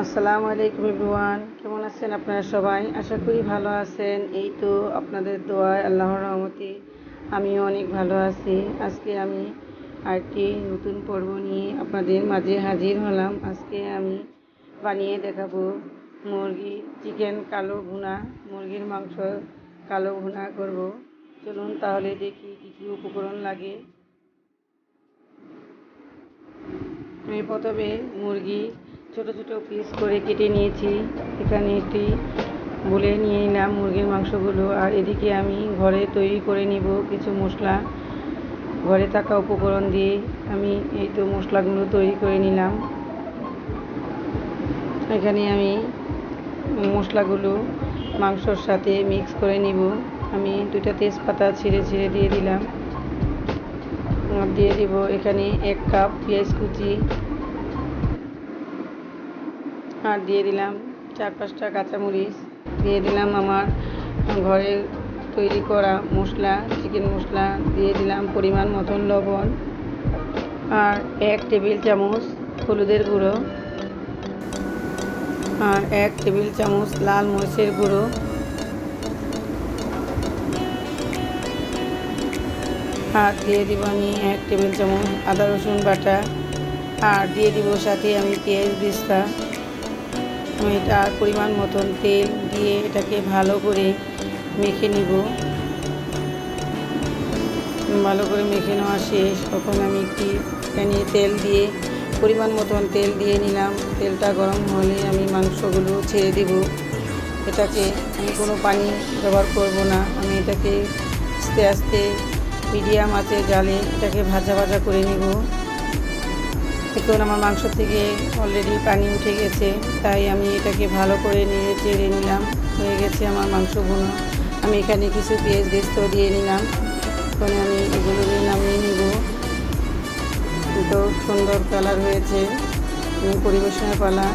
আসসালামু আলাইকুম এভরিওয়ান, কেমন আছেন আপনারা সবাই? আশা করি ভালো আছেন। এই তো আপনাদের দোয়ায় আল্লাহর রহমতে আমিও অনেক ভালো আছি। আজকে আমি আরেকটি নতুন পর্ব নিয়ে আপনাদের মাঝে হাজির হলাম। আজকে আমি বানিয়ে দেখাবো চিকেন কালো ভুনা, মুরগির মাংস কালো ভুনা করব। চলুন তাহলে দেখি কী কী উপকরণ লাগে। আমি প্রথমে মুরগি ছোট ছোট পিস করে কেটে নিয়েছি। এখানে একটি বলে নিয়ে নিলাম মুরগির মাংসগুলো। আর এদিকে আমি ঘরে তৈরি করে নিব কিছু মশলা। ঘরে থাকা উপকরণ দিয়ে আমি এই তো মশলাগুলো তৈরি করে নিলাম। এখানে আমি মশলাগুলো মাংসর সাথে মিক্স করে নিব। আমি 2টা তেজপাতা ছিঁড়ে ছিঁড়ে দিয়ে দিলাম। দিয়ে দিব এখানে 1 কাপ পেঁয়াজ কুচি, আর দিয়ে দিলাম 4-5টা কাঁচামরিচ। দিয়ে দিলাম আমার ঘরে তৈরি করা মশলা, চিকেন মশলা। দিয়ে দিলাম পরিমাণ মতন লবণ, আর 1 টেবিল চামচ হলুদের গুঁড়ো, আর 1 টেবিল চামচ লাল মরিচের গুঁড়ো, আর দিয়ে দিব আমি 1 টেবিল চামচ আদা রসুন বাটা, আর দিয়ে দিব সাথে আমি পেঁয়াজ বেরেস্তা। আমি এটা পরিমাণ মতন তেল দিয়ে এটাকে ভালো করে মেখে নিব। ভালো করে মেখে নেওয়া শেষ। তখন আমি একটি প্যানে পরিমাণ মতন তেল দিয়ে নিলাম। তেলটা গরম হলে আমি মাংসগুলো ছেড়ে দেব। এটাকে আমি কোনো পানি ব্যবহার করব না। আমি এটাকে আস্তে আস্তে মিডিয়াম আঁচে জ্বালে এটাকে ভাজা ভাজা করে নিব। এখন আমার মাংস থেকে অলরেডি পানি উঠে গেছে, তাই আমি এটাকে ভালো করে নেড়ে চেড়ে নিলাম। হয়ে গেছে আমার মাংস ভুনো। আমি এখানে কিছু পেঁয়াজ বেরেস্তা দিয়ে নিলাম। এখন আমি এগুলো নামিয়ে নিব। তো সুন্দর কালার হয়েছে। আমি পরিবেশনের পালা।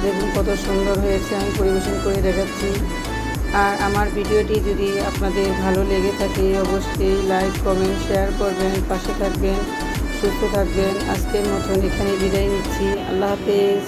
দেখুন কত সুন্দর হয়েছে। আমি পরিবেশন করে দেখাচ্ছি। আর আমার ভিডিওটি যদি আপনাদের ভালো লেগে থাকে অবশ্যই লাইক, কমেন্ট, শেয়ার করবেন। পাশে থাকবেন, সুস্থ থাকবেন। আজকের মতন এখানে বিদায় নিচ্ছি। আল্লাহ হাফেজ।